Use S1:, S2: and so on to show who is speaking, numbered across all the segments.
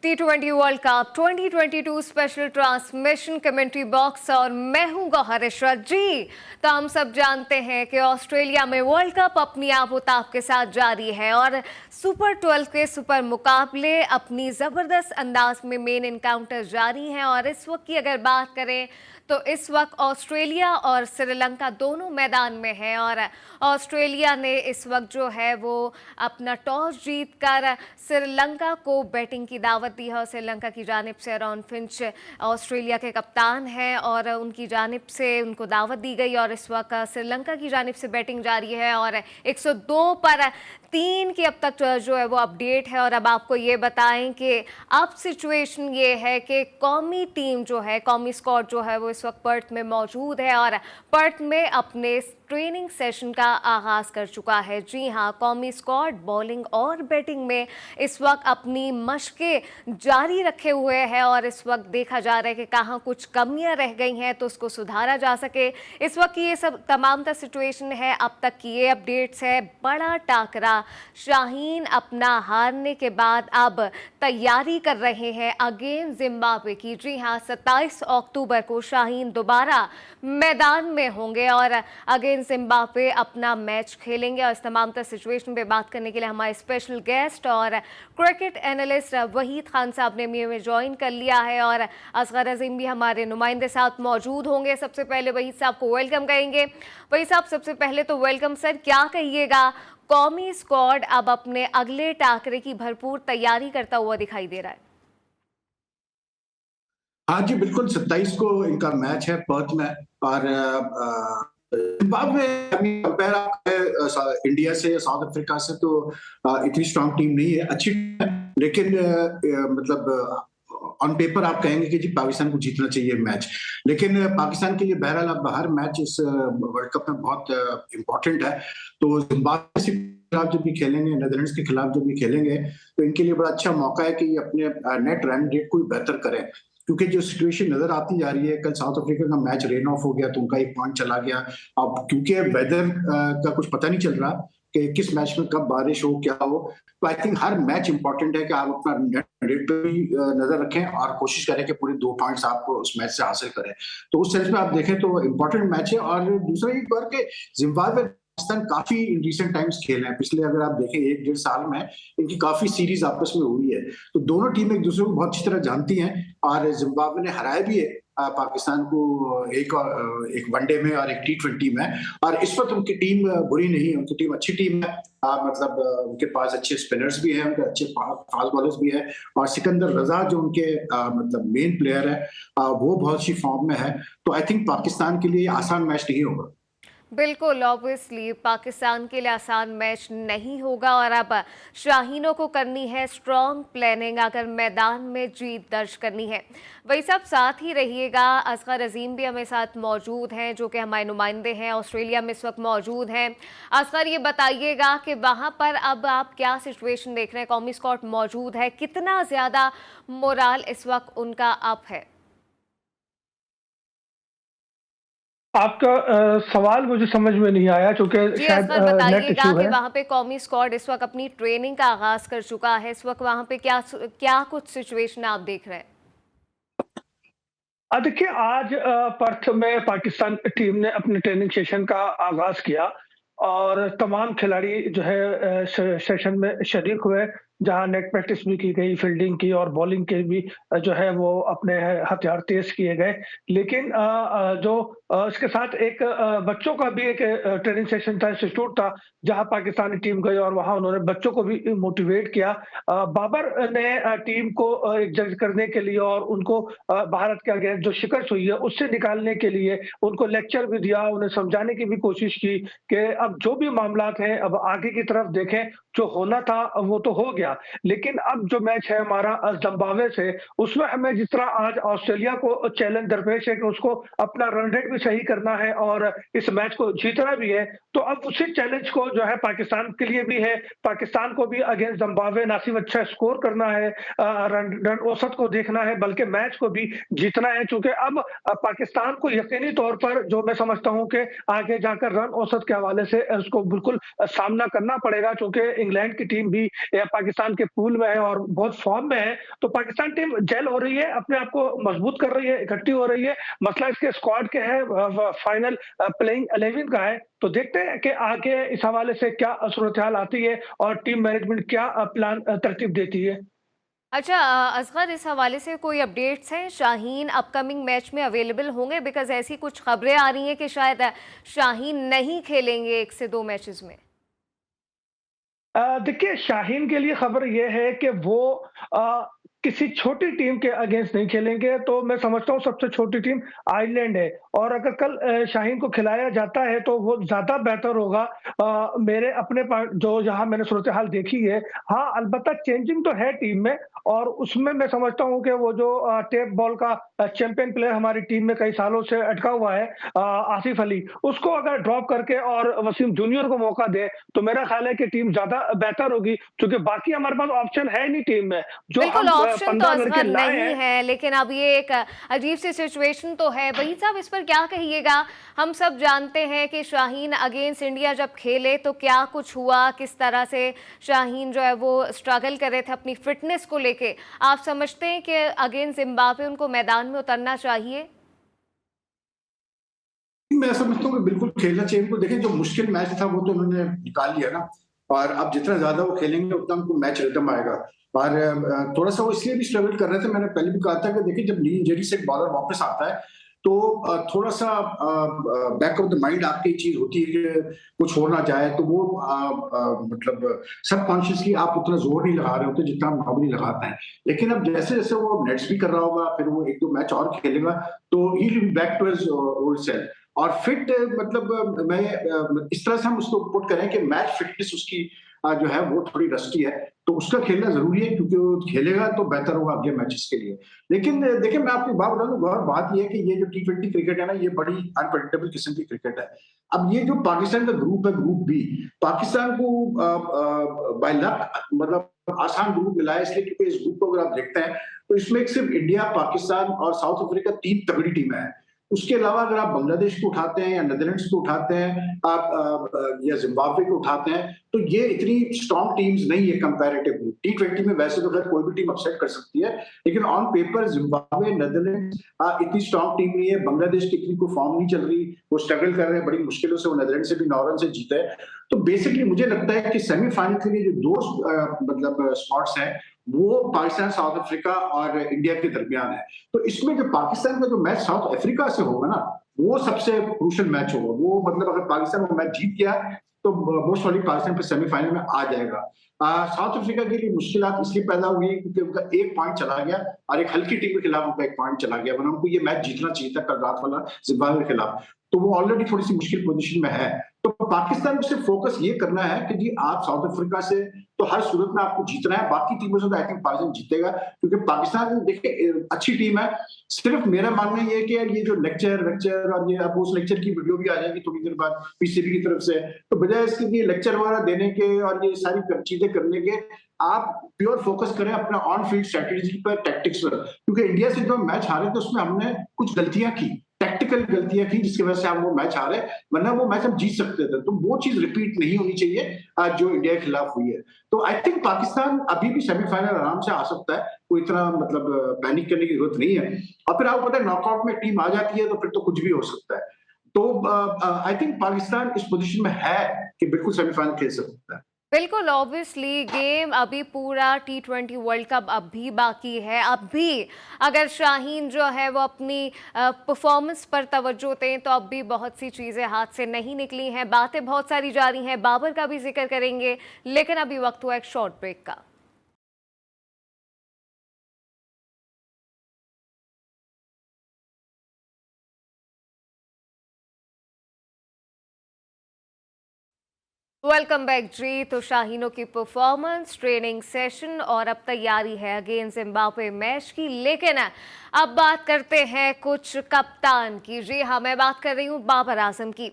S1: T20 world cup 2022 special transmission commentary box और मैं हूं गौहर इशरत जी। तो हम सब जानते हैं कि ऑस्ट्रेलिया में वर्ल्ड कप अपनी आबोताब के साथ जारी है और सुपर 12 के सुपर मुकाबले अपनी ज़बरदस्त अंदाज में मेन इनकाउंटर जारी हैं। और इस वक्त की अगर बात करें तो इस वक्त ऑस्ट्रेलिया और श्रीलंका दोनों मैदान में है और ऑस्ट्रेलिया ने इस वक्त जो है वो अपना टॉस जीतकर श्रीलंका को बैटिंग की दावत दी है। और श्रीलंका की जानिब से एरॉन फिंच ऑस्ट्रेलिया के कप्तान हैं और उनकी जानिब से उनको दावत दी गई और इस वक्त श्रीलंका की जानिब से बैटिंग जारी है और 102 पर 3 की अब तक जो है वो अपडेट है। और अब आपको ये बताएं कि अब सिचुएशन ये है कि कौमी टीम जो है, कौमी स्क्वाड जो है वो इस वक्त पर्थ में मौजूद है और पर्थ में अपने ट्रेनिंग सेशन का आगाज कर चुका है। जी हाँ, कौमी स्क्वाड बॉलिंग और बैटिंग में इस वक्त अपनी मशकें जारी रखे हुए है और इस वक्त देखा जा रहा है कि कहाँ कुछ कमियां रह गई हैं तो उसको सुधारा जा सके। इस वक्त की ये सब तमाम सिचुएशन है, अब तक की ये अपडेट्स है। बड़ा टाकरा, शाहीन अपना हारने के बाद अब तैयारी कर रहे हैं अगेन जिम्बाब्वे की। जी हाँ, 27 अक्टूबर को शाहीन दोबारा मैदान में होंगे और अगेन जिम्बाब्वे अपना मैच खेलेंगे। और इस तमाम सिचुएशन पे बात करने के लिए हमारे स्पेशल गेस्ट और क्रिकेट एनालिस्ट वहीद खान साहब ने में ज्वाइन कर लिया है और असगर अजीम भी हमारे नुमाइंदे साथ मौजूद होंगे। सबसे पहले वहीद साहब को वेलकम कहेंगे। वहीद साहब, सबसे पहले तो वेलकम सर। क्या कहिएगा, कौमी स्क्वाड अब अपने अगले टाकरे की भरपूर तैयारी करता हुआ दिखाई दे रहा है?
S2: हाँ जी, बिल्कुल 27 को इनका मैच है पर्थ में और जिम्बाब्वे कंपेयर इंडिया से या साउथ अफ्रीका से तो इतनी स्ट्रांग टीम नहीं है, अच्छी टीम है, लेकिन मतलब ऑन पेपर आप कहेंगे कि जी पाकिस्तान को जीतना चाहिए मैच, लेकिन पाकिस्तान के लिए बहरहाल अब हर मैच इस वर्ल्ड कप में बहुत इंपॉर्टेंट है। तो जिम्बाब्वे से खिलाफ जब भी खेलेंगे, नीदरलैंड्स के खिलाफ जब भी खेलेंगे तो इनके लिए बड़ा अच्छा मौका है कि ये अपने नेट रन रेट को बेहतर करें, क्योंकि जो सिचुएशन नजर आती जा रही है, कल साउथ अफ्रीका का मैच रेन ऑफ हो गया तो उनका 1 पॉइंट चला गया। अब क्योंकि वेदर का कुछ पता नहीं चल रहा कि किस मैच में कब बारिश हो, क्या हो, तो I think her match important है कि आप अपना नेट रेट पे भी नजर रखें और कोशिश करें कि पूरे 2 पॉइंट्स आप उस मैच से हासिल करें। तो उस सेंस में आप देखें तो इंपॉर्टेंट मैच है। और दूसरा एक बार के जिम्बाब्वे पाकिस्तान काफी इन रिसेंट टाइम्स खेले हैं, पिछले अगर आप देखें 1-1.5 साल में इनकी काफी सीरीज आपस में हुई है, तो दोनों टीमें एक दूसरे को बहुत अच्छी तरह जानती हैं और जिम्बाब्वे ने हराया भी है पाकिस्तान को एक वनडे में और एक T20 में। और इस वक्त उनकी टीम बुरी नहीं है, उनकी टीम अच्छी टीम है। मतलब उनके पास अच्छे स्पिनर्स भी हैं, उनके अच्छे फास्ट बॉलर्स भी है और सिकंदर रजा जो उनके मतलब मेन प्लेयर है वो बहुत अच्छी फॉर्म में है। तो आई थिंक पाकिस्तान के लिए आसान मैच नहीं होगा।
S1: बिल्कुल, ऑब्वियसली पाकिस्तान के लिए आसान मैच नहीं होगा और अब शाहीनों को करनी है स्ट्रॉन्ग प्लानिंग अगर मैदान में जीत दर्ज करनी है। वही सब साथ ही रहिएगा, असगर अजीम भी हमें साथ मौजूद हैं जो कि हमारे नुमाइंदे हैं, ऑस्ट्रेलिया में इस वक्त मौजूद हैं। असगर, ये बताइएगा कि वहाँ पर अब आप क्या सिचुएशन देख रहे हैं? कौमी स्क्वाड मौजूद है, कितना ज़्यादा मोराल इस वक्त उनका अप है?
S3: आपका सवाल मुझे समझ में नहीं आया क्योंकि शायद नेट
S1: बताइएगा
S3: इशू
S1: कि
S3: है।
S1: वहाँ पे कौमी स्क्वाड इस वक्त अपनी ट्रेनिंग का आगाज कर चुका है, इस वक्त वहाँ पे क्या कुछ सिचुएशन आप देख रहे हैं?
S3: देखिए, आज पर्थ में पाकिस्तान टीम ने अपने ट्रेनिंग सेशन का आगाज किया और तमाम खिलाड़ी जो है सेशन में शरीक हुए, जहां नेट प्रैक्टिस भी की गई, फील्डिंग की और बॉलिंग के भी जो है वो अपने हथियार तेज किए गए। लेकिन जो इसके साथ एक बच्चों का भी एक ट्रेनिंग सेशन था, इंस्टीट्यूट था, जहां पाकिस्तानी टीम गई और वहां उन्होंने बच्चों को भी मोटिवेट किया। बाबर ने टीम को जज करने के लिए और उनको भारत के अगेंस्ट जो शिकस्त हुई है उससे निकालने के लिए उनको लेक्चर भी दिया, उन्हें समझाने की भी कोशिश की कि अब जो भी मामलात हैं अब आगे की तरफ देखें, जो होना था वो तो हो गया, लेकिन अब जो मैच है हमारा जिम्बाब्वे से, उसमें हमें जिस तरह आज ऑस्ट्रेलिया को चैलेंज दरपेश है कि उसको अपना रन रेट भी सही करना है और इस मैच को जीतना भी है, तो अब उसी चैलेंज को जो है पाकिस्तान के लिए भी है। पाकिस्तान को भी अगेंस्ट जिम्बाब्वे ना सिर्फ अच्छा स्कोर करना है, रन औसत को देखना है, बल्कि मैच को भी जीतना है, क्योंकि अब पाकिस्तान को यकीनी तौर पर जो मैं समझता हूं कि आगे जाकर रन औसत के हवाले से उसको बिल्कुल सामना करना पड़ेगा, क्योंकि इंग्लैंड की टीम भी या पाकिस्तान पाकिस्तान के पूल में है और बहुत फॉर्म में है, तो पाकिस्तान टीम जेल हो रही है, अपने आप को मजबूत कर रही है, इकट्ठी हो रही है। मसला इसके स्क्वाड के है, फाइनल प्लेइंग 11 का है। तो देखते हैं कि आगे इस हवाले से क्या सूरत हाल आती है और टीम मैनेजमेंट क्या प्लान तरतीब देती है।
S1: अच्छा, असगर, इस हवाले से कोई अपडेट्स हैं? शाहीन अपकमिंग मैच में अवेलेबल होंगे? बिकॉज ऐसी कुछ खबरें आ रही हैं कि शायद शाहीन नहीं खेलेंगे 1 से 2 मैचेस में।
S3: देखिए, शाहीन के लिए खबर ये है कि वो अ, किसी छोटी टीम के अगेंस्ट नहीं खेलेंगे, तो मैं समझता हूँ सबसे छोटी टीम आयरलैंड है और अगर कल शाहीन को खिलाया जाता है तो वो ज़्यादा बेहतर होगा। मेरे अपने जो जहाँ मैंने सूरत-हाल देखी है, हाँ, अलबत्ता चेंजिंग तो है टीम में और उसमें मैं समझता हूँ कि वो जो टेप बॉल का चैंपियन प्लेयर हमारी टीम में कई सालों से अटका हुआ है, आसिफ अली, उसको अगर ड्रॉप करके और वसीम जूनियर को मौका दें, तो मेरा ख्याल है कि टीम ज़्यादा बेहतर होगी, क्योंकि बाकी हमारे पास ऑप्शन है नहीं टीम में। जो
S1: बिल्कुल,
S3: हम
S1: ऑप्शन तो
S3: 15 लड़के
S1: असगर
S3: लाए
S1: नहीं
S3: हैं।
S1: है, लेकिन अब ये एक अजीब सी सिचुएशन तो है। वहीद साहब, इस पर क्या कहिएगा? हम सब जानते हैं कि शाहीन अगेंस्ट इंडिया जब खेले तो क्या कुछ हुआ, किस तरह से शाहीन जो है वो स्ट्रगल कर रहे थे अपनी फिटनेस को लेके। आप समझते हैं कि अगेंस्ट जिम्बाब्वे उनको मैदान में उतरना चाहिए?
S2: मैं समझता हूँ कि बिल्कुल खेलना चाहिए उनको। देखिए, जो मुश्किल मैच था वो तो उन्होंने निकाल लिया ना, और अब जितना ज्यादा वो खेलेंगे उतना उनको मैच रिदम आएगा। और थोड़ा सा वो इसलिए भी स्ट्रगल कर रहे थे, मैंने पहले भी कहा था कि देखिए, जब नी इंजरी से एक बॉलर वापस आता है तो थोड़ा सा बैक ऑफ द माइंड आपकी चीज होती है कि कुछ हो ना जाए, तो वो मतलब सबकॉन्शियसली आप उतना जोर नहीं लगा रहे होते जितना आप नॉर्मली लगाते हैं। लेकिन अब जैसे जैसे वो नेट्स भी कर रहा होगा, फिर वो 1-2 मैच और खेलेगा, तो he will be back to his old self. और फिट मतलब मैं इस तरह से हम उसको पुट करें कि मैच फिटनेस उसकी जो है वो थोड़ी रस्टी है, तो उसका खेलना जरूरी है, क्योंकि वो खेलेगा तो बेहतर होगा अगले मैचेस के लिए। लेकिन देखिए, मैं आपको एक बात बता दूं, और बात ये है कि ये जो T20 क्रिकेट है ना, ये बड़ी अनप्रेडिक्टेबल किस्म की क्रिकेट है। अब ये जो पाकिस्तान का ग्रुप है, ग्रुप बी, पाकिस्तान को बाय लक मतलब आसान ग्रुप मिला है, इसलिए क्योंकि इस ग्रुप को अगर आप देखते हैं तो इसमें एक सिर्फ इंडिया, पाकिस्तान और साउथ अफ्रीका 3 तगड़ी टीमें हैं। उसके अलावा अगर आप बांग्लादेश को उठाते हैं या नीदरलैंड्स को उठाते हैं, आप या जिम्बाब्वे को उठाते हैं, तो ये इतनी स्ट्रॉन्ग टीम्स नहीं है कंपैरेटिवली। T20 में वैसे तो खैर कोई भी टीम अपसेट कर सकती है, लेकिन ऑन पेपर जिम्बाब्वे, नीदरलैंड्स इतनी स्ट्रॉन्ग टीम नहीं है। बांग्लादेश की इतनी कोई फॉर्म नहीं चल रही, वो स्ट्रगल कर रहे हैं, बड़ी मुश्किलों से वो नीदरलैंड से भी 9 रन से जीते हैं। तो बेसिकली मुझे लगता है कि सेमीफाइनल के लिए जो 2 मतलब स्पॉट्स हैं, वो पाकिस्तान, साउथ अफ्रीका और इंडिया के दरमियान है। तो इसमें जो पाकिस्तान का जो मैच साउथ अफ्रीका से होगा ना, वो सबसे क्रूशियल मैच होगा। वो मतलब अगर पाकिस्तान वो मैच जीत गया तो मोस्ट वाली पाकिस्तान फिर सेमीफाइनल में आ जाएगा। साउथ अफ्रीका के लिए मुश्किलात इसलिए पैदा हुई क्योंकि उनका 1 पॉइंट चला गया और एक हल्की टीम के खिलाफ उनका 1 पॉइंट चला गया, वरना उनको ये मैच जीतना चाहिए था कल रात वाला जिम्बाब्वे के खिलाफ। तो वो ऑलरेडी थोड़ी सी मुश्किल पोजीशन में है। तो पाकिस्तान को सिर्फ फोकस ये करना है कि जी आप साउथ अफ्रीका से तो हर सूरत में आपको जीतना है, बाकी टीमों से तो आई थिंक पाकिस्तान जीतेगा, क्योंकि पाकिस्तान देखिए अच्छी टीम है। सिर्फ मेरा मानना ये है कि यार ये जो लेक्चर और ये अब उस लेक्चर की वीडियो भी आ जाएगी थोड़ी देर बाद पीसीबी की तरफ से, तो बजाय इसके लिए लेक्चर वगैरह देने के और ये सारी चीजें करने के, आप प्योर फोकस करें अपना ऑन फील्ड स्ट्रेटेजी पर, टैक्टिक्स पर। क्योंकि इंडिया से जो मैच हारे थे उसमें हमने कुछ गलतियां की, टैक्टिकल गलतियां की, जिसकी वजह से हम वो मैच हारे, वरना वो मैच हम जीत सकते थे। तो वो चीज रिपीट नहीं होनी चाहिए जो इंडिया के खिलाफ हुई है। तो आई थिंक पाकिस्तान अभी भी सेमीफाइनल आराम से आ सकता है, कोई इतना मतलब पैनिक करने की जरूरत नहीं है। और फिर आपको पता है नॉकआउट में टीम आ जाती है तो फिर तो कुछ भी हो सकता है। तो आई थिंक पाकिस्तान इस पोजीशन में है कि बिल्कुल सेमीफाइनल खेल सकता है।
S1: बिल्कुल, ऑब्वियसली गेम अभी पूरा T20 वर्ल्ड कप अब भी बाकी है। अब भी अगर शाहीन जो है वो अपनी परफॉर्मेंस पर तवज्जो दें तो अब भी बहुत सी चीज़ें हाथ से नहीं निकली हैं, बातें बहुत सारी जारी हैं। बाबर का भी जिक्र करेंगे, लेकिन अभी वक्त हुआ एक शॉर्ट ब्रेक का। वेलकम बैक जी। तो शाहीनों की परफॉर्मेंस, ट्रेनिंग सेशन और अब तैयारी है अगेंस्ट जिम्बाब्वे मैच की। लेकिन अब बात करते हैं कुछ कप्तान की। जी हाँ, मैं बात कर रही हूँ बाबर आजम की।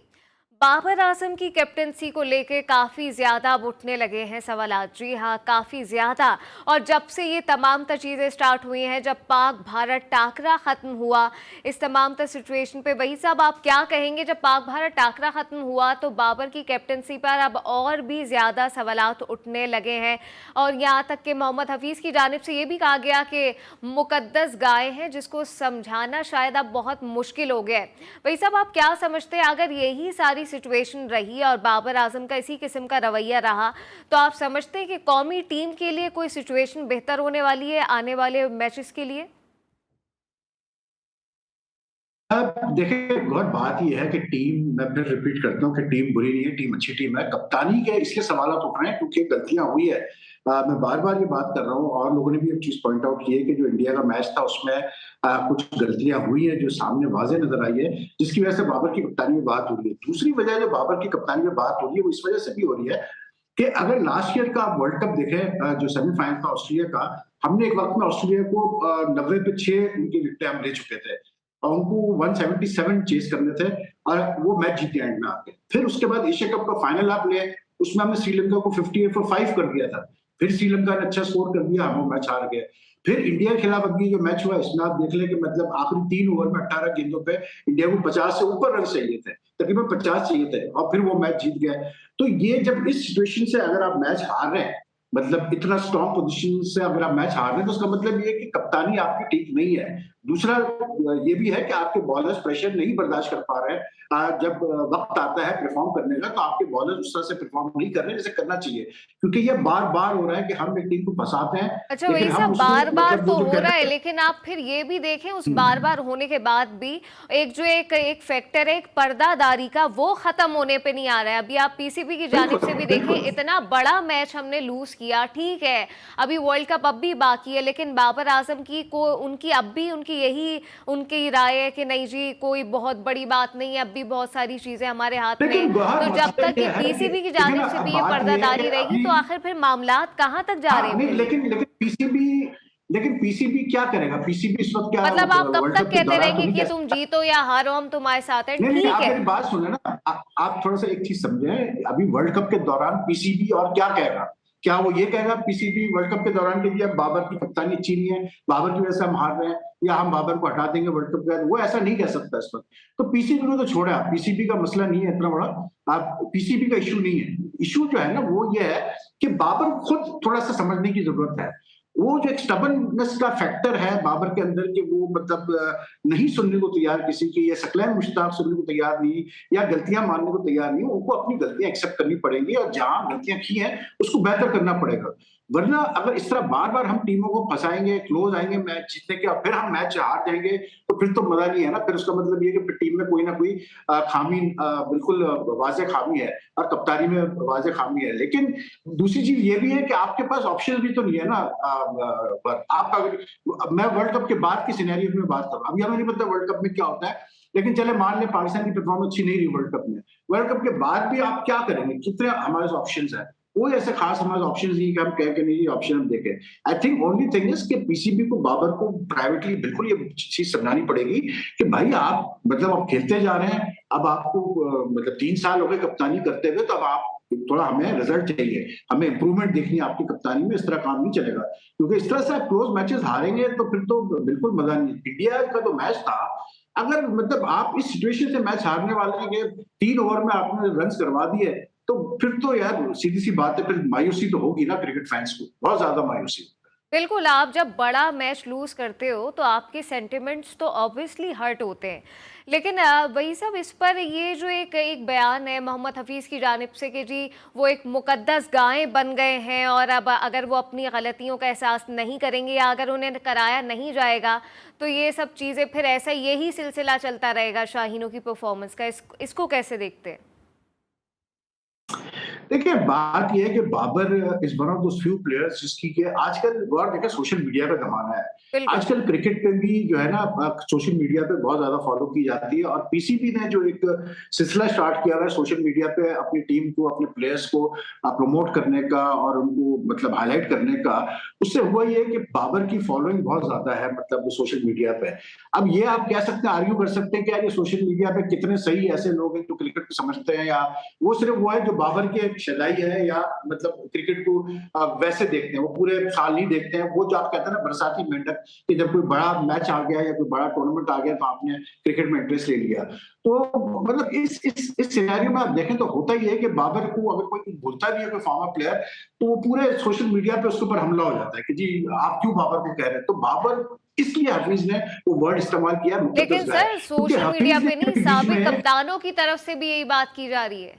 S1: बाबर आजम की कैप्टनसी को लेकर काफ़ी ज़्यादा अब उठने लगे हैं सवालात। जी हाँ, काफ़ी ज़्यादा। और जब से ये तमाम तर चीज़ें स्टार्ट हुई हैं, जब पाक भारत टाकरा ख़त्म हुआ, इस तमाम तर सिचुएशन पे वही साहब आप क्या कहेंगे? जब पाक भारत टाकरा ख़त्म हुआ तो बाबर की कैप्टनसी पर अब और भी ज़्यादा सवालात उठने लगे हैं और यहाँ तक कि मोहम्मद हफीज़ की जानिब से ये भी कहा गया कि मुकद्दस गाय हैं, जिसको समझाना शायद अब बहुत मुश्किल हो गया है। वही साहब आप क्या समझते हैं, अगर यही सारी सिचुएशन रही और बाबर आजम का इसी किस्म का रवैया रहा, तो आप समझते हैं कि कौमी टीम के लिए कोई सिचुएशन बेहतर होने वाली है आने वाले मैचेस के लिए?
S2: अब देखिए, बहुत बात यह है कि टीम, मैं फिर रिपीट करता हूँ कि टीम बुरी नहीं है, टीम अच्छी टीम है। कप्तानी के इसलिए सवाल उठ रहे हैं क्योंकि गलतियां हुई है। मैं बार बार ये बात कर रहा हूँ और लोगों ने भी एक चीज पॉइंट आउट की है कि जो इंडिया का मैच था उसमें कुछ गलतियां हुई है जो सामने वाजे नजर आई है, जिसकी वजह से बाबर की कप्तानी में बात हो रही है। दूसरी वजह जो बाबर की कप्तानी में बात हो रही है वो इस वजह से भी हो रही है कि अगर लास्ट ईयर का वर्ल्ड कप देखें, जो सेमीफाइनल था ऑस्ट्रेलिया का, हमने एक वक्त में ऑस्ट्रेलिया को 90 पे 6 उनकी विकेटें हम ले चुके थे और उनको 177 चेस करने थे और वो मैच जीते एंड में आके। फिर उसके बाद एशिया कप का फाइनल आप ले, उसमें हमने श्रीलंका को 58 for 5 कर दिया था। फिर श्रीलंका ने अच्छा स्कोर कर दिया, हम वो मैच हार गए। फिर इंडिया के खिलाफ अभी जो मैच हुआ इसमें आप देख लें कि मतलब आखिरी 3 ओवर में 18 गेंदों पे इंडिया को 50 से ऊपर रन चाहिए थे, तकरीबन 50 चाहिए थे और फिर वो मैच जीत गया। तो ये जब इस सिचुएशन से अगर आप मैच हार रहे हैं, मतलब इतना स्ट्रॉन्ग पोजीशन से अगर आप मैच हार रहे हैं, तो उसका मतलब ये है कि कप्तानी आपकी ठीक नहीं है। दूसरा ये भी है कि आपके बॉलर्स प्रेशर नहीं बर्दाश्त कर पा रहे हैं। जब वक्त आता है परफॉर्म करने का तो आपके बॉलर्स उस तरह से परफॉर्म नहीं कर रहे जैसे करना चाहिए, क्योंकि ये बार बार हो रहा है कि हम एक टीम को फंसाते हैं
S1: अच्छा,
S2: लेकिन
S1: वही
S2: हम
S1: सब
S2: उसको
S1: बार बार
S2: मतलब
S1: तो
S2: वो जो
S1: हो रहा
S2: कहते
S1: है,
S2: हैं।
S1: लेकिन आप फिर ये भी देखें उस बार बार होने के बाद भी एक फैक्टर है, एक पर्दादारी का, वो खत्म होने पे नहीं आ रहा है। अभी आप पीसीबी की जानिब से भी देखें, इतना बड़ा मैच हमने लूज किया, ठीक है, अभी वर्ल्ड कप अब भी बाकी है, लेकिन बाबर आजम की को उनकी अब भी उनकी राय है कि नहीं जी कोई बहुत बड़ी बात नहीं है, अब भी बहुत सारी चीजें हमारे हाथ में
S2: लेकिन
S1: है।
S2: गौहर
S1: तो जब
S2: मसला
S1: तक
S2: ये
S1: ये
S2: है कि
S1: पीसीबी की
S2: देखिए ना,
S1: जानिब से
S2: अब
S1: भी ये
S2: बात ये है
S1: पर्दादारी
S2: कि
S1: रहेगी
S2: अभी,
S1: तो आखिर फिर मामलात कहाँ तक जा रहे
S2: हाँ
S1: हैं
S2: नहीं,
S1: फिर ये?
S2: लेकिन पीसीबी क्या करेगा? पीसीबी इस वक्त क्या
S1: मतलब आप कब
S2: वर्ल्ड
S1: तक
S2: कप के
S1: कहते
S2: दौरान तो
S1: रहेंगे
S2: नहीं
S1: कि
S2: कह
S1: तुम
S2: सकता।
S1: जीतो या हारो हम तुम्हारे साथ हैं,
S2: नहीं,
S1: ठीक
S2: आप
S1: है।
S2: मेरी बात सुने ना, आप थोड़ा सा एक चीज समझे। अभी वर्ल्ड कप के दौरान पीसीबी और क्या कहेगा? क्या वो ये कहेगा पीसीबी वर्ल्ड कप के दौरान कि अब बाबर की कप्तानी अच्छी नहीं है, बाबर की वजह से हम हार रहे हैं, या हम बाबर को हटा देंगे वर्ल्ड कप के बाद? वो ऐसा नहीं कह सकता इस वक्त। तो पीसीबी को तो छोड़ा, पीसीबी का मसला नहीं है इतना बड़ा। आप पीसीबी का इशू नहीं है। इशू जो है ना वो ये है कि बाबर खुद थोड़ा सा समझने की जरूरत है। वो जो एक स्टबर्ननेस का फैक्टर है बाबर के अंदर कि वो मतलब नहीं सुनने को तैयार किसी की, या सकलैन मुश्ताक सुनने को तैयार नहीं, या गलतियां मानने को तैयार नहीं, उनको अपनी गलतियां एक्सेप्ट करनी पड़ेंगी और जहां गलतियां की हैं उसको बेहतर करना पड़ेगा। वरना अगर इस तरह बार बार हम टीमों को फंसाएंगे, क्लोज आएंगे मैच जीतने के और फिर हम मैच हार जाएंगे, तो फिर तो मजा नहीं है ना। फिर उसका मतलब ये कि फिर टीम में कोई ना कोई खामी, बिल्कुल वाज़ेह खामी है और कप्तानी में वाज़ेह खामी है। लेकिन दूसरी चीज ये भी है कि आपके पास ऑप्शन भी तो नहीं है ना। पर आप अगर, मैं वर्ल्ड कप के बाद की सिनेरियो में बात कर रहा हूँ, अभी हमें नहीं पता वर्ल्ड कप में क्या होता है, लेकिन चले मान लें पाकिस्तान की परफॉर्मेंस अच्छी नहीं रही वर्ल्ड कप में, वर्ल्ड कप के बाद भी आप क्या करेंगे? कितने हमारे ऑप्शन है? कोई ऐसे खास हमारे ऑप्शन नहीं कि हम कह के नहीं ऑप्शन हम देखें। I think only thing is कि पीसीबी को, बाबर को प्राइवेटली बिल्कुल ये चीज समझानी पड़ेगी कि भाई आप मतलब आप खेलते जा रहे हैं, अब आपको मतलब 3 साल हो गए कप्तानी करते हुए, तो अब आप थोड़ा, हमें रिजल्ट चाहिए, हमें इंप्रूवमेंट देखनी है आपकी कप्तानी में। इस तरह काम नहीं चलेगा, क्योंकि इस तरह से आप क्लोज मैचेस हारेंगे तो फिर तो बिल्कुल मजा नहीं। इंडिया का तो मैच था, अगर मतलब आप इस सिचुएशन से मैच हारने वाले के 3 ओवर में आपने रन करवा दिए, तो फिर तो यार सीधी सी बात है, फिर मायूसी तो होगी ना क्रिकेट फैंस को, बहुत ज्यादा मायूसी।
S1: बिल्कुल, आप जब बड़ा मैच लूज करते हो तो आपके सेंटिमेंट्स तो ऑब्वियसली हर्ट होते हैं, लेकिन वही सब इस पर ये जो एक बयान है मोहम्मद हफीज़ की जानिब से कि जी वो एक मुकद्दस गाय बन गए हैं और अब अगर वो अपनी गलतियों का एहसास नहीं करेंगे या अगर उन्हें कराया नहीं जाएगा तो ये सब चीज़ें फिर ऐसा यही सिलसिला चलता रहेगा शाहीनों की परफॉर्मेंस का। इसको कैसे देखते हैं?
S2: देखिए, बात ये है कि Babar is one of those few players जिसकी कि आजकल और देखिए सोशल मीडिया का ज़माना है।
S1: बिल्कुल।
S2: आजकल क्रिकेट पे भी जो है ना सोशल मीडिया पे बहुत ज़्यादा फ़ॉलो की जाती है और पीसीबी ने जो एक सिलसिला स्टार्ट किया हुआ है सोशल मीडिया पे अपनी टीम को, अपने प्लेयर्स को प्रमोट करने का और उनको मतलब हाइलाइट करने का, उससे हुआ ये कि बाबर की फॉलोइंग बहुत ज़्यादा है मतलब सोशल मीडिया पे। अब ये आप कह सकते हैं, आर्ग्यू कर सकते हैं कि यार ये सोशल मीडिया पे कितने सही ऐसे लोग हैं जो क्रिकेट को समझते हैं, या वो सिर्फ वो है जो बाबर के शदाई है या मतलब क्रिकेट को वैसे देखते हैं, वो पूरे साल नहीं देखते हैं। वो जो आप कहते हैं ना बरसाती मेंढक, कि जब कोई बड़ा मैच आ गया या कोई बड़ा टूर्नामेंट आ गया तो आपने क्रिकेट में इंटरेस्ट ले लिया। तो मतलब इस सिनेरियो में आप देखें तो होता ही है कि बाबर को अगर कोई भूलता भी है कोई फॉर्मर प्लेयर, तो वो पूरे सोशल मीडिया पे उसके ऊपर हमला हो जाता है कि जी आप क्यों बाबर को कह रहे हैं। तो बाबर इसलिए हफीज ने वो वर्ड इस्तेमाल किया
S1: लेकिन
S2: मुकद्दस गाय,
S1: सर
S2: क्योंकि
S1: सोशल मीडिया
S2: हफीज
S1: पे
S2: ने
S1: नहीं,
S2: बीच
S1: साबिक
S2: में
S1: कप्तानों की तरफ से भी यही बात की जा रही है।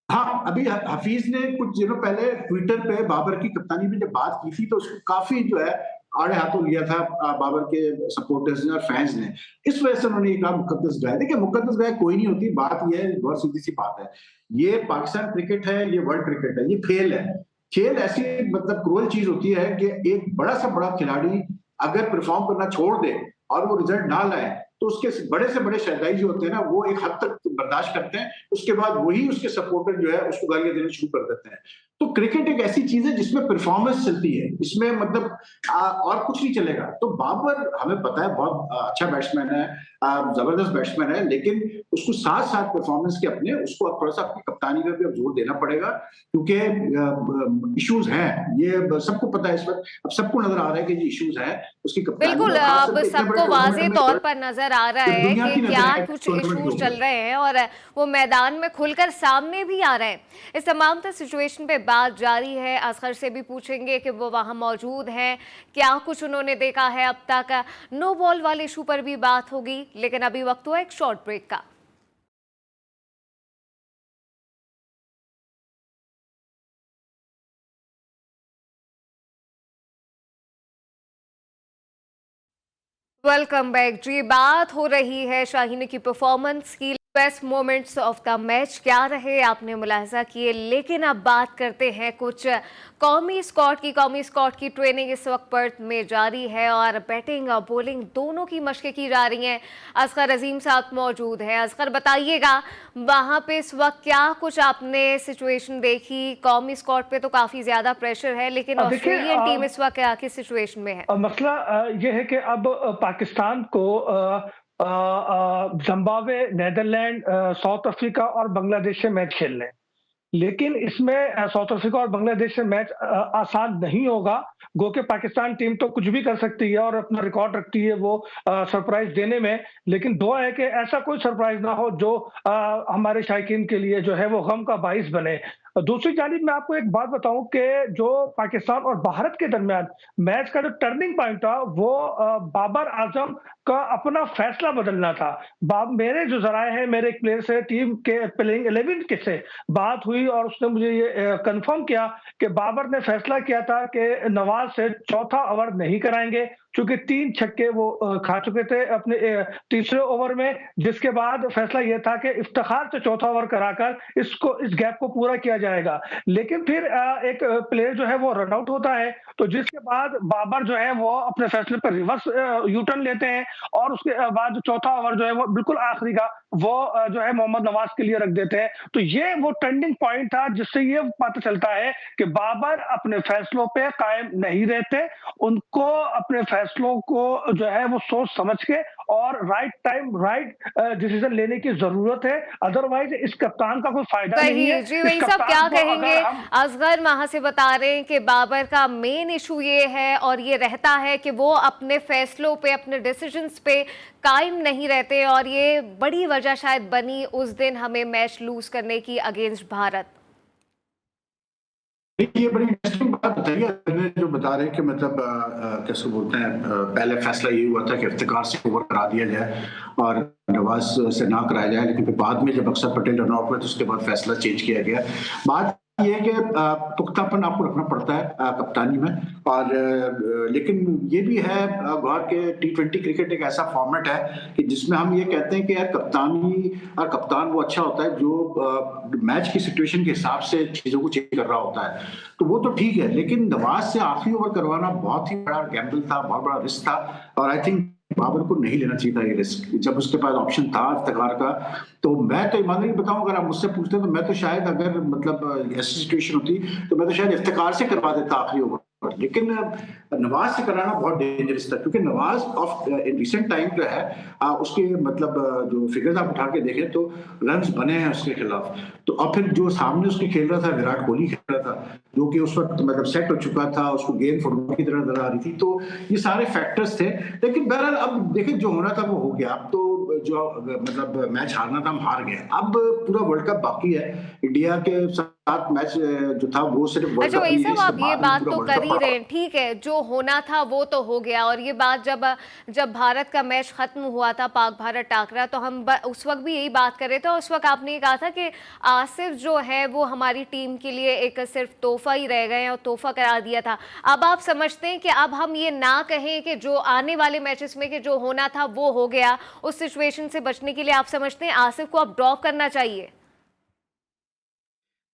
S2: हाँ, अभी हफीज ने कुछ दिनों पहले ट्विटर पे बाबर की कप्तानी में जब बात की थी तो उसको काफी जो है आड़े हाथों लिया था बाबर के सपोर्टर्स ने और फैंस ने। इस वजह से उन्होंने ये कहा मुकद्दस गाय। देखिए, मुकद्दस गाय कोई नहीं होती, बात ये है, बहुत सीधी सी बात है। ये पाकिस्तान क्रिकेट है, ये वर्ल्ड क्रिकेट है, ये खेल है। खेल ऐसी मतलब क्रूअल चीज होती है कि एक बड़ा से बड़ा खिलाड़ी अगर परफॉर्म करना छोड़ दे और वो रिजल्ट ना लाए तो उसके बड़े से बड़े शहजाई जो होते हैं ना वो एक हद तक बर्दाश्त करते हैं, उसके बाद वही उसके सपोर्टर जो है उसको गालियां देना शुरू कर देते हैं। तो क्रिकेट एक ऐसी चीज है जिसमें परफॉर्मेंस चलती है, इसमें मतलब और कुछ नहीं चलेगा। तो बाबर हमें पता है बहुत अच्छा बैट्समैन है, जबरदस्त बैट्समैन है, लेकिन उसको साथ साथ परफॉर्मेंस के अपने उसको अब थोड़ा सा अपनी कप्तानी पर भी अब जोर देना पड़ेगा, क्योंकि इश्यूज हैं, ये सबको पता है इस वक्त, अब सबको नजर आ रहा है कि ये इश्यूज हैं उसकी कप्तानी
S1: बिल्कुल,
S2: में, खास
S1: अब
S2: करके इतने बड़े
S1: सबको वाज़ेह
S2: टूर्नामेंट
S1: तौर
S2: में
S1: पर नज़र आ रहा
S2: जो
S1: है
S2: दुनिया
S1: कि
S2: की
S1: क्या
S2: नजर है
S1: कुछ
S2: टूर्नामेंट के
S1: इश्यूज़ चल
S2: ऊपर।
S1: रहे हैं और वो मैदान में खुलकर सामने भी आ रहे हैं। इस तमाम तर सिचुएशन पे बात जारी है। असगर से भी पूछेंगे कि वो वहाँ मौजूद हैं, क्या कुछ उन्होंने देखा है अब तक। नो बॉल वाले इशू पर भी बात होगी, लेकिन अभी वक्त हुआ एक शॉर्ट ब्रेक का। वेलकम बैक जी। बात हो रही है शाहीन की परफॉर्मेंस की, best moments of the match क्या रहे आपने मुलाहिजा किए, लेकिन अब बात करते हैं कुछ कौमी स्क्वाड की ट्रेनिंग इस वक्त पर्थ में जारी है और बैटिंग और बॉलिंग दोनों की मशकें की जा रही हैं। असगर अजीम साहब मौजूद हैं। असगर बताइएगा वहाँ पे इस वक्त क्या कुछ आपने सिचुएशन देखी। कौमी स्क्वाड पे तो काफ़ी ज़्यादा प्रेशर है, लेकिन ऑस्ट्रेलियन टीम इस वक्त किस सिचुएशन में है?
S3: मसला ये है कि अब पाकिस्तान को जिम्बाब्वे, नीदरलैंड, साउथ अफ्रीका और बांग्लादेश से मैच खेलने हैं। लेकिन इसमें साउथ अफ्रीका और बांग्लादेश से मैच आसान नहीं होगा। गो के पाकिस्तान टीम तो कुछ भी कर सकती है और अपना रिकॉर्ड रखती है वो सरप्राइज देने में, लेकिन दुआ है कि ऐसा कोई सरप्राइज ना हो जो हमारे शायकीन के लिए जो है वो गम का बाइस बने। दूसरी जानिब मैं आपको एक बात बताऊं कि जो पाकिस्तान और भारत के दरमियान मैच का जो टर्निंग पॉइंट था वो बाबर आजम का अपना फैसला बदलना था। मेरे जो जराए हैं, मेरे एक प्लेयर से टीम के प्लेइंग 11 के से बात हुई और उसने मुझे ये कंफर्म किया कि बाबर ने फैसला किया था कि नवाज से चौथा ओवर नहीं कराएंगे, क्योंकि 3 छक्के वो खा चुके थे अपने तीसरे ओवर में, जिसके बाद फैसला ये था कि इफ्तिखार से चौथा ओवर कराकर इस गैप को पूरा किया जाएगा। लेकिन फिर एक प्लेयर जो है वो रन आउट होता है, तो जिसके बाद बाबर जो है वो अपने फैसले पर रिवर्स यू टर्न लेते हैं और उसके बाद चौथा ओवर जो है वो बिल्कुल आखिरी का वो जो है मोहम्मद नवाज के लिए रख देते हैं। तो ये वो टर्निंग पॉइंट था जिससे ये पता चलता है कि बाबर अपने फैसलों पे कायम नहीं रहते, उनको अपने फैसलों को जो है वो सोच समझ के और राइट टाइम राइट डिसीजन लेने की जरूरत है। अदरवाइज इस कप्तान का कोई फायदा नहीं है।
S1: जी वही सब क्या कहेंगे। असगर वहां से बता रहे हैं कि बाबर का मेन इशू ये है और ये रहता है कि वो अपने फैसलों पे, अपने डिसीजंस पे कायम नहीं रहते और ये बड़ी वजह शायद बनी उस दिन हमें मैच लूज करने की अगेंस्ट भारत।
S2: ये बड़ी इंटरेस्टिंग बात बताइए जो बता रहे हैं कि मतलब कैसे बोलते हैं, पहले फैसला ये हुआ था कि इफ्तिकार से ओवर करा दिया जाए और नवाज से ना कराया जाए, लेकिन फिर बाद में जब अक्षर पटेल रन आउट हुए तो उसके बाद फैसला चेंज किया गया। बात ये है कि पुख्तापन आपको रखना पड़ता है कप्तानी में। और लेकिन ये भी है गौर के T20 क्रिकेट एक ऐसा फॉर्मेट है कि जिसमें हम ये कहते हैं कि यार कप्तानी और कप्तान वो अच्छा होता है जो मैच की सिचुएशन के हिसाब से चीजों को चेंज कर रहा होता है, तो वो तो ठीक है। लेकिन नवाज से आखिरी ओवर करवाना बहुत ही बड़ा गैम्बल था, बहुत बड़ा रिस्क था, और आई थिंक बाबर को नहीं लेना चाहिए था ये रिस्क जब उसके पास ऑप्शन था इफ्तिखार का। तो मैं तो ईमानदारी बताऊं, अगर आप मुझसे पूछते तो मैं तो शायद, अगर मतलब ऐसी सिचुएशन होती तो मैं तो शायद इफ्तिखार से करवा देता आखिरी ओवर। लेकिन नवाज से कराना बहुत डेंजरस था, क्योंकि Nawaz of in recent time जो है उसके मतलब जो फिगर्स आप उठा के देखें तो रन्स बने हैं उसके खिलाफ। तो अब फिर जो सामने उसके खेल रहा था विराट कोहली खेल रहा था, जो कि उस वक्त मतलब सेट हो चुका था, उसको गेम फुटबॉल की तरह नजर आ रही थी। तो ये सारे फैक्टर्स थे। लेकिन बहरहाल अब देखिए जो होना था वो हो गया। अब तो जो मतलब मैच हारना था हम हार गए। अब पूरा वर्ल्ड कप बाकी है। इंडिया के साथ मैच जो था वो सिर्फ वर्ल्ड
S1: अच्छा
S2: कप
S1: वही
S2: नहीं है,
S1: सब
S2: इसके
S1: आप ये
S2: बाद
S1: बात
S2: पूरा
S1: तो
S2: वर्ल्ड
S1: कर
S2: कप
S1: ही रहे हैं, ठीक है, जो होना था वो तो हो गया। और ये बात जब भारत का मैच खत्म हुआ था, पाक भारत टाकरा, तो हम उस वक्त भी यही बात कर रहे थे। और उस वक्त आपने कहा था कि आसिफ जो है वो हमारी टीम के लिए एक सिर्फ तोहफा ही रह गए हैं और तोहफा करार दिया था। अब आप समझते हैं कि अब हम ये ना कहें कि जो आने वाले मैचेस में कि जो होना था वो हो गया, उस सिचुएशन से बचने के लिए आप समझते हैं आसिफ को अब ड्रॉप करना चाहिए?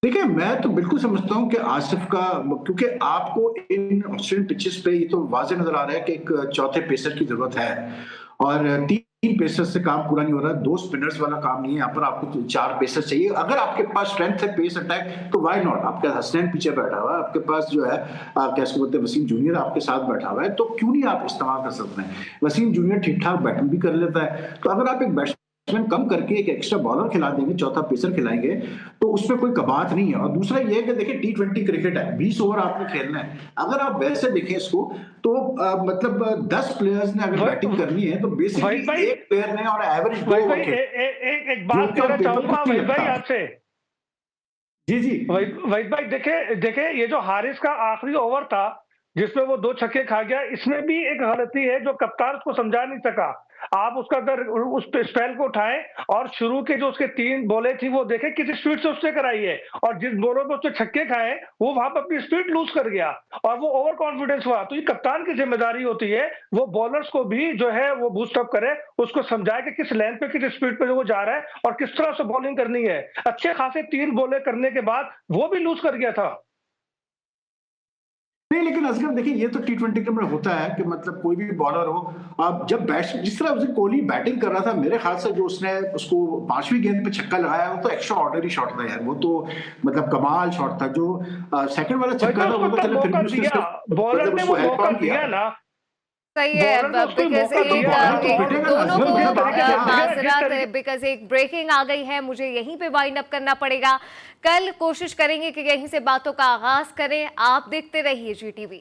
S2: देखिए, मैं तो बिल्कुल समझता हूं कि आसिफ का, क्योंकि आपको इन ऑस्ट्रेलियन पिचेस पे ये तो वाज़ेह नजर आ रहा है कि एक चौथे पेसर की जरूरत है, और तीन पेसर से काम पूरा नहीं हो रहा है। दो स्पिनर्स वाला काम नहीं है, यहाँ पर आपको चार पेसर चाहिए। अगर आपके पास स्ट्रेंथ है पेस अटैक तो व्हाई नॉट। आपके हसनैन पीछे बैठा हुआ है, आपके पास जो है कैसे बोलते हैं वसीम जूनियर आपके साथ बैठा हुआ है, तो क्यों नहीं आप इस्तेमाल कर सकते हैं। वसीम जूनियर ठीक ठाक बैटिंग भी कर लेता है, तो अगर आप एक बैट्समैन कम करके एक एक्स्ट्रा बॉलर खिला देंगे, चौथा पेसर खिलाएंगे, तो उसमें कोई कबात नहीं है। और दूसरा ये है कि देखिए T20 क्रिकेट है, 20 ओवर आपने खेलना है। अगर आप वैसे देखें इसको तो मतलब 10 प्लेयर्स ने अगर बैटिंग करनी है तो बेसिकली एक प्लेयर ने और एवरेज 2 ओवर
S3: एक बात कहना चाहूंगा वहीद भाई आपसे।
S2: जी जी
S3: वहीद भाई देखे ये जो हारिस का आखिरी ओवर था जिसमें वो 2 छक्के खा गया, इसमें भी एक गलती है जो कप्तान उसको समझा नहीं सका। आप उसका अगर उस स्पेल को उठाएं और शुरू के जो उसके 3 बॉलें थी वो देखें किस स्पीड से उसने कराई है, और जिस बॉलों पे उसने छक्के खाए वो वहां पर अपनी स्पीड लूज कर गया और वो ओवर कॉन्फिडेंस हुआ। तो ये कप्तान की जिम्मेदारी होती है, वो बॉलर्स को भी जो है वो बूस्ट अप करे, उसको समझाए कि किस लेंथ पे किस स्पीड पे वो जा रहा है और किस तरह से बॉलिंग करनी है। अच्छे खासे 3 बॉलें करने के बाद वो भी लूज कर गया था।
S2: नहीं, लेकिन असगर देखिए ये तो T20 के में होता है कि मतलब कोई भी बॉलर हो, आप जब बैट्स जिस तरह उसे कोहली बैटिंग कर रहा था, मेरे ख्याल से जो उसने उसको 5वीं गेंद पे छक्का लगाया वो तो एक्स्ट्रा ऑर्डिनरी शॉट था यार। वो तो मतलब कमाल शॉट था। जो सेकंड वाला छक्का था वो तो चलो फिर भी उसने
S3: बॉलर ने
S2: उसको
S3: वो
S2: हेल्प
S3: मौका
S2: ऑन किया
S3: दिया ना,
S1: सही है,
S3: बॉलर ने उसको
S1: बिकॉज
S3: मौका
S1: एक
S3: दिया
S2: तो पिटेगा ना,
S1: दोनों को
S2: उसमें बात क्या है?
S1: माजरात है, बिकॉज एक ब्रेकिंग आ गई है, मुझे यहीं पे वाइंड अप करना पड़ेगा। कल कोशिश करेंगे कि यहीं से बातों का आगाज करें। आप देखते रहिए GTV।